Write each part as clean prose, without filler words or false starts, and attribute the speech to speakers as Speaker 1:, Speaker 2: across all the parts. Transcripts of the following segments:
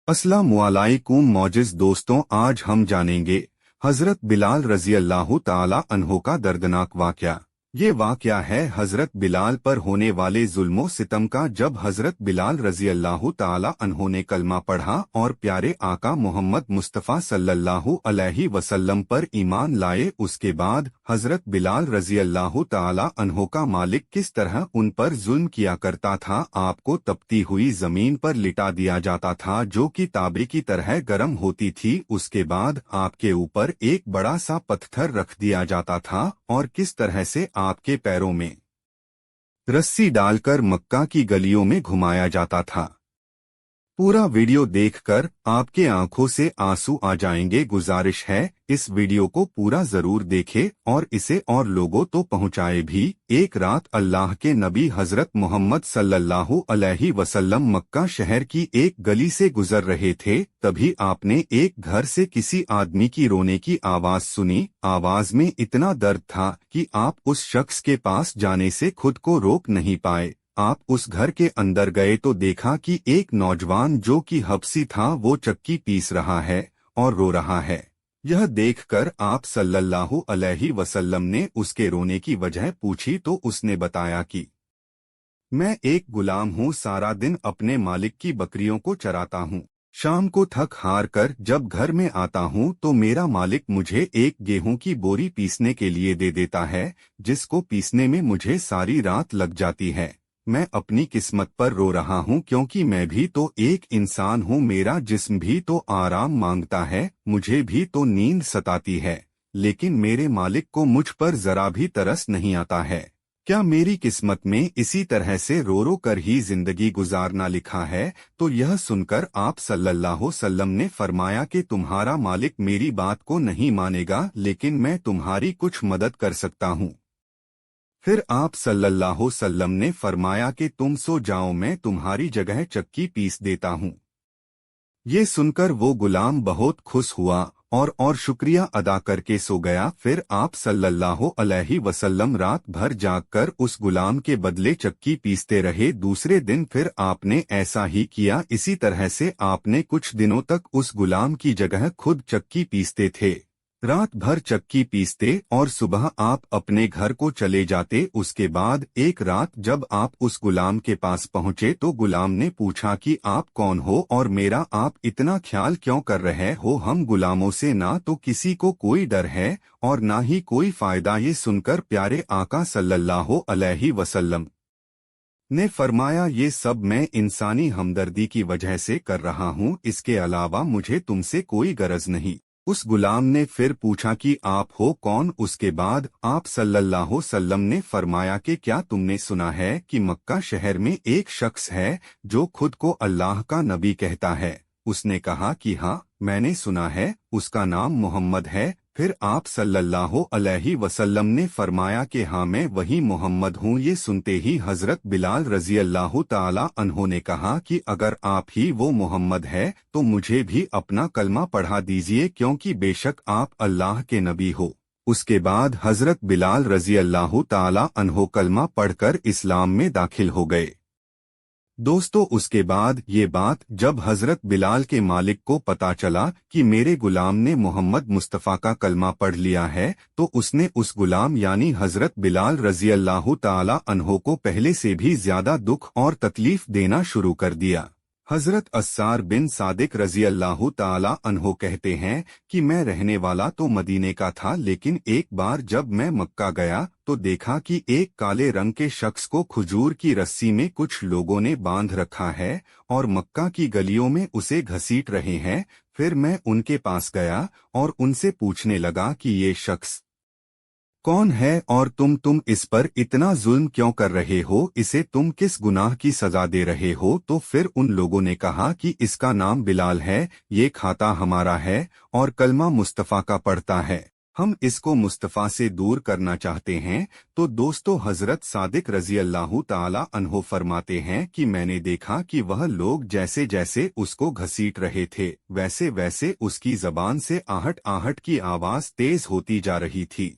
Speaker 1: अस्सलामुअलैकुम मौजिज़ दोस्तों, आज हम जानेंगे हज़रत बिलाल रज़ी अल्लाह ताला अन्हो का दर्दनाक वाक़या। ये वाक़या है हज़रत बिलाल पर होने वाले जुल्मो सितम का। जब हज़रत बिलाल रज़ी अल्लाह ताला अन्हो ने कलमा पढ़ा और प्यारे आका मोहम्मद मुस्तफ़ा सल्लल्लाहु अलैहि वसल्लम पर ईमान लाए, उसके बाद हज़रत बिलाल रज़ी अल्लाह ताला अन्हो का मालिक किस तरह उन पर जुल्म किया करता था। आपको तपती हुई जमीन पर लिटा दिया जाता था जो कि तांबे की तरह गर्म होती थी। उसके बाद आपके ऊपर एक बड़ा सा पत्थर रख दिया जाता था और किस तरह से आपके पैरों में रस्सी डालकर मक्का की गलियों में घुमाया जाता था। पूरा वीडियो देखकर आपके आंखों से आंसू आ जाएंगे। गुजारिश है इस वीडियो को पूरा जरूर देखें और इसे और लोगों तो पहुंचाए भी। एक रात अल्लाह के नबी हजरत मोहम्मद सल्लल्लाहु अलैहि वसल्लम मक्का शहर की एक गली से गुजर रहे थे। तभी आपने एक घर से किसी आदमी की रोने की आवाज सुनी। आवाज में इतना दर्द था कि आप उस शख्स के पास जाने से खुद को रोक नहीं पाए। आप उस घर के अंदर गए तो देखा कि एक नौजवान जो कि हबसी था वो चक्की पीस रहा है और रो रहा है। यह देखकर आप सल्लल्लाहु अलैहि वसल्लम ने उसके रोने की वजह पूछी तो उसने बताया कि मैं एक गुलाम हूँ, सारा दिन अपने मालिक की बकरियों को चराता हूँ। शाम को थक हार कर जब घर में आता हूँ तो मेरा मालिक मुझे एक गेहूं की बोरी पीसने के लिए दे देता है, जिसको पीसने में मुझे सारी रात लग जाती है। मैं अपनी किस्मत पर रो रहा हूँ क्योंकि मैं भी तो एक इंसान हूँ, मेरा जिस्म भी तो आराम मांगता है, मुझे भी तो नींद सताती है, लेकिन मेरे मालिक को मुझ पर जरा भी तरस नहीं आता है। क्या मेरी किस्मत में इसी तरह से रो रो कर ही जिंदगी गुजारना लिखा है? तो यह सुनकर आप सल्लल्लाहु अलैहि वसल्लम ने फरमाया कि तुम्हारा मालिक मेरी बात को नहीं मानेगा, लेकिन मैं तुम्हारी कुछ मदद कर सकता हूँ। फिर आप सल्लल्लाहु अलैहि वसल्लम ने फरमाया कि तुम सो जाओ, मैं तुम्हारी जगह चक्की पीस देता हूँ। ये सुनकर वो गुलाम बहुत खुश हुआ और शुक्रिया अदा करके सो गया। फिर आप सल्लल्लाहु अलैहि वसल्लम रात भर जागकर उस गुलाम के बदले चक्की पीसते रहे। दूसरे दिन फिर आपने ऐसा ही किया। इसी तरह से आपने कुछ दिनों तक उस गुलाम की जगह खुद चक्की पीसते थे। रात भर चक्की पीसते और सुबह आप अपने घर को चले जाते। उसके बाद एक रात जब आप उस गुलाम के पास पहुंचे तो गुलाम ने पूछा कि आप कौन हो और मेरा आप इतना ख्याल क्यों कर रहे हो? हम गुलामों से ना तो किसी को कोई डर है और ना ही कोई फायदा। ये सुनकर प्यारे आका सल्लल्लाहु अलैहि वसल्लम ने फरमाया, ये सब मैं इंसानी हमदर्दी की वजह से कर रहा हूँ, इसके अलावा मुझे तुमसे कोई गरज नहीं। उस गुलाम ने फिर पूछा कि आप हो कौन? उसके बाद आप सल्लल्लाहु अलैहि वसल्लम ने फरमाया कि क्या तुमने सुना है कि मक्का शहर में एक शख्स है जो खुद को अल्लाह का नबी कहता है? उसने कहा कि हाँ, मैंने सुना है, उसका नाम मोहम्मद है। फिर आप सल्लल्लाहु अलैहि वसल्लम ने फरमाया कि हाँ, मैं वही मोहम्मद हूँ। ये सुनते ही हजरत बिलाल रजी अल्लाह ताला अन्हो ने कहा कि अगर आप ही वो मोहम्मद है तो मुझे भी अपना कलमा पढ़ा दीजिए, क्योंकि बेशक आप अल्लाह के नबी हो। उसके बाद हजरत बिलाल रजी अल्लाह ताला अन्हो कलमा पढ़कर इस्लाम में दाखिल हो गए। दोस्तों, उसके बाद ये बात जब हजरत बिलाल के मालिक को पता चला कि मेरे गुलाम ने मोहम्मद मुस्तफ़ा का कलमा पढ़ लिया है, तो उसने उस गुलाम यानी हजरत बिलाल रजी अल्लाह ताला अन्हो को पहले से भी ज्यादा दुख और तकलीफ देना शुरू कर दिया। हजरत अस्सार बिन सादिक रजी अल्लाह ताला अन्हो कहते हैं कि मैं रहने वाला तो मदीने का था, लेकिन एक बार जब मैं मक्का गया तो देखा कि एक काले रंग के शख्स को खजूर की रस्सी में कुछ लोगों ने बांध रखा है और मक्का की गलियों में उसे घसीट रहे हैं। फिर मैं उनके पास गया और उनसे पूछने लगा कि ये शख्स कौन है और तुम इस पर इतना जुल्म क्यों कर रहे हो? इसे तुम किस गुनाह की सजा दे रहे हो? तो फिर उन लोगों ने कहा कि इसका नाम बिलाल है, ये खाता हमारा है और कलमा मुस्तफ़ा का पढ़ता है, हम इसको मुस्तफ़ा से दूर करना चाहते हैं। तो दोस्तों, हजरत सादिक रजी अल्लाह ताला अन्हो फरमाते हैं कि मैंने देखा कि वह लोग जैसे जैसे उसको घसीट रहे थे वैसे वैसे उसकी जबान से आहट आहट की आवाज तेज होती जा रही थी।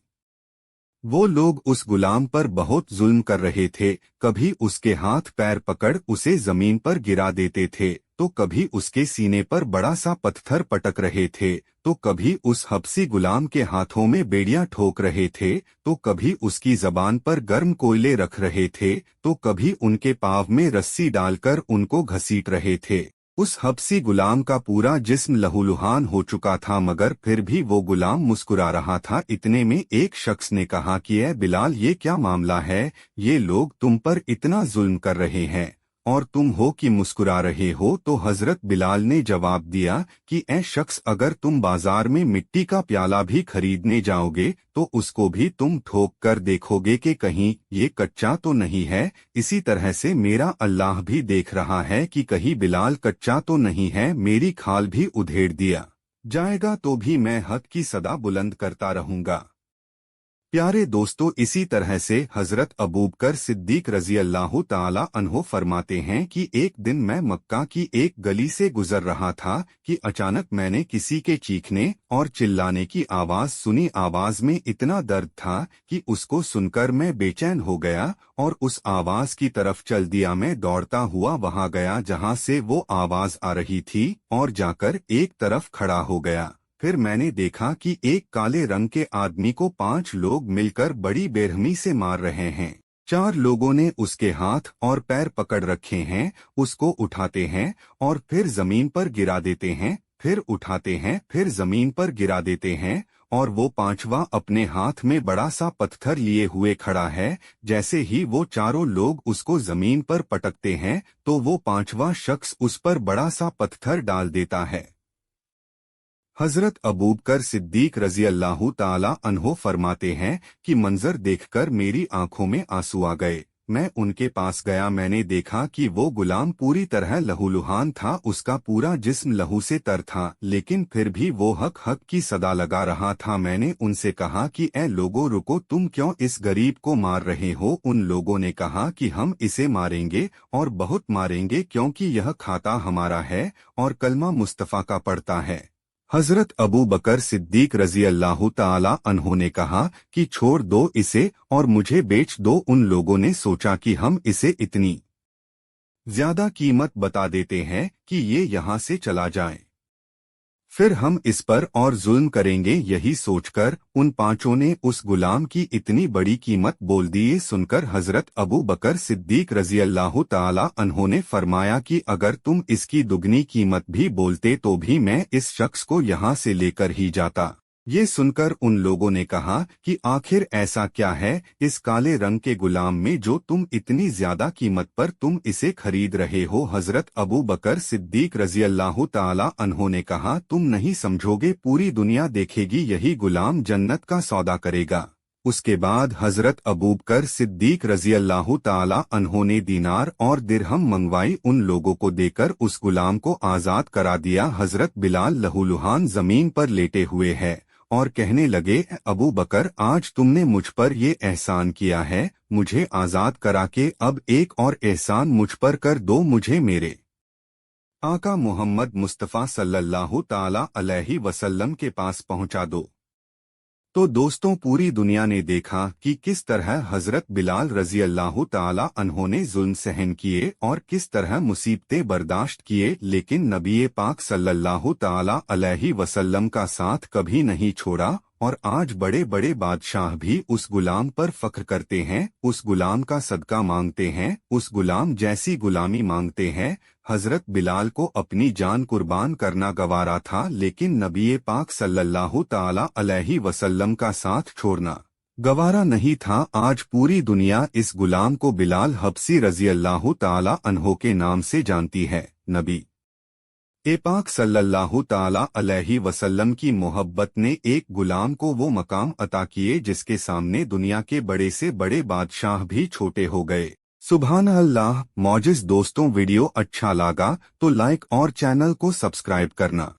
Speaker 1: वो लोग उस गुलाम पर बहुत जुल्म कर रहे थे, कभी उसके हाथ पैर पकड़ उसे जमीन पर गिरा देते थे, तो कभी उसके सीने पर बड़ा सा पत्थर पटक रहे थे, तो कभी उस हबसी गुलाम के हाथों में बेड़ियां ठोक रहे थे, तो कभी उसकी जबान पर गर्म कोयले रख रहे थे, तो कभी उनके पाँव में रस्सी डालकर उनको घसीट रहे थे। उस हबसी गुलाम का पूरा जिस्म लहूलुहान हो चुका था, मगर फिर भी वो गुलाम मुस्कुरा रहा था। इतने में एक शख्स ने कहा कि ए बिलाल, ये क्या मामला है? ये लोग तुम पर इतना जुल्म कर रहे हैं और तुम हो कि मुस्कुरा रहे हो? तो हजरत बिलाल ने जवाब दिया कि ए शख्स, अगर तुम बाजार में मिट्टी का प्याला भी खरीदने जाओगे तो उसको भी तुम ठोक कर देखोगे कि कहीं ये कच्चा तो नहीं है। इसी तरह से मेरा अल्लाह भी देख रहा है कि कहीं बिलाल कच्चा तो नहीं है। मेरी खाल भी उधेड़ दिया जाएगा तो भी मैं हक की सदा बुलंद करता रहूंगा। प्यारे दोस्तों, इसी तरह से हजरत अबू बकर सिद्दीक रजी अल्लाह ताला अन्हो फरमाते हैं कि एक दिन मैं मक्का की एक गली से गुजर रहा था कि अचानक मैंने किसी के चीखने और चिल्लाने की आवाज सुनी। आवाज में इतना दर्द था कि उसको सुनकर मैं बेचैन हो गया और उस आवाज की तरफ चल दिया। मैं दौड़ता हुआ वहां गया जहां से वो आवाज आ रही थी और जाकर एक तरफ खड़ा हो गया। फिर मैंने देखा कि एक काले रंग के आदमी को 5 लोग मिलकर बड़ी बेरहमी से मार रहे हैं। 4 लोगों ने उसके हाथ और पैर पकड़ रखे हैं, उसको उठाते हैं और फिर जमीन पर गिरा देते हैं, फिर उठाते हैं, फिर जमीन पर गिरा देते हैं, और वो 5वां अपने हाथ में बड़ा सा पत्थर लिए हुए खड़ा है। जैसे ही वो चारों लोग उसको जमीन पर पटकते हैं तो वो 5वां शख्स उस पर बड़ा सा पत्थर डाल देता है। हजरत अबू बकर सिद्दीक रजी अल्लाह ताला अन्हो फरमाते हैं कि मंजर देखकर मेरी आंखों में आंसू आ गए। मैं उनके पास गया, मैंने देखा कि वो गुलाम पूरी तरह लहूलुहान था, उसका पूरा जिस्म लहू से तर था, लेकिन फिर भी वो हक हक की सदा लगा रहा था। मैंने उनसे कहा कि ए लोगों, रुको, तुम क्यों इस गरीब को मार रहे हो? उन लोगों ने कहा कि हम इसे मारेंगे और बहुत मारेंगे, क्योंकि यह खाता हमारा है और कलमा मुस्तफ़ा का पढ़ता है। हजरत अबू बकर सिद्दीक रजी अल्लाह ताला अन्हो ने कहा कि छोड़ दो इसे और मुझे बेच दो। उन लोगों ने सोचा कि हम इसे इतनी ज्यादा कीमत बता देते हैं कि ये यहाँ से चला जाए, फिर हम इस पर और जुल्म करेंगे। यही सोचकर उन 5 ने उस गुलाम की इतनी बड़ी कीमत बोल दी। ये सुनकर हजरत अबू बकर सिद्दीक रजी अल्लाह ताला अन्हो ने फरमाया कि अगर तुम इसकी दुगनी कीमत भी बोलते तो भी मैं इस शख्स को यहाँ से लेकर ही जाता। ये सुनकर उन लोगों ने कहा कि आखिर ऐसा क्या है इस काले रंग के गुलाम में जो तुम इतनी ज्यादा कीमत पर तुम इसे खरीद रहे हो? हजरत अबू बकर सिद्दीक रजी अल्लाह ताला अन्हो ने कहा, तुम नहीं समझोगे, पूरी दुनिया देखेगी, यही गुलाम जन्नत का सौदा करेगा। उसके बाद हजरत अबू बकर सिद्दीक रजी अल्लाह ताला अन्हो ने दीनार और दिरहम मंगवाई, उन लोगों को देकर उस गुलाम को आजाद करा दिया। हजरत बिलाल लहूलुहान जमीन पर लेटे हुए है और कहने लगे, अबू बकर, आज तुमने मुझ पर ये एहसान किया है, मुझे आजाद करा के अब एक और एहसान मुझ पर कर दो, मुझे मेरे आका मोहम्मद मुस्तफ़ा सल्लल्लाहु ताला अलैहि वसल्लम के पास पहुंचा दो। तो दोस्तों, पूरी दुनिया ने देखा कि किस तरह हजरत बिलाल रजी अल्लाह ताला अन्हो ने जुल्म सहन किए और किस तरह मुसीबतें बर्दाश्त किए, लेकिन नबी पाक सल्लल्लाहु ताला अलैहि वसल्लम का साथ कभी नहीं छोड़ा। और आज बड़े बड़े बादशाह भी उस गुलाम पर फख्र करते हैं, उस गुलाम का सदका मांगते हैं, उस गुलाम जैसी गुलामी मांगते हैं। हजरत बिलाल को अपनी जान कुर्बान करना गवारा था, लेकिन नबी पाक सल्लल्लाहु ताला अलैहि वसल्लम का साथ छोड़ना गवारा नहीं था। आज पूरी दुनिया इस गुलाम को बिलाल हबसी रजी अल्लाह ताला अन्हो के नाम से जानती है। नबी पाक सल्लल्लाहु ताला अलैहि वसल्लम की मोहब्बत ने एक गुलाम को वो मकाम अता किए जिसके सामने दुनिया के बड़े से बड़े बादशाह भी छोटे हो गए। सुभान अल्लाह। मौजिज़ दोस्तों, वीडियो अच्छा लगा तो लाइक और चैनल को सब्सक्राइब करना।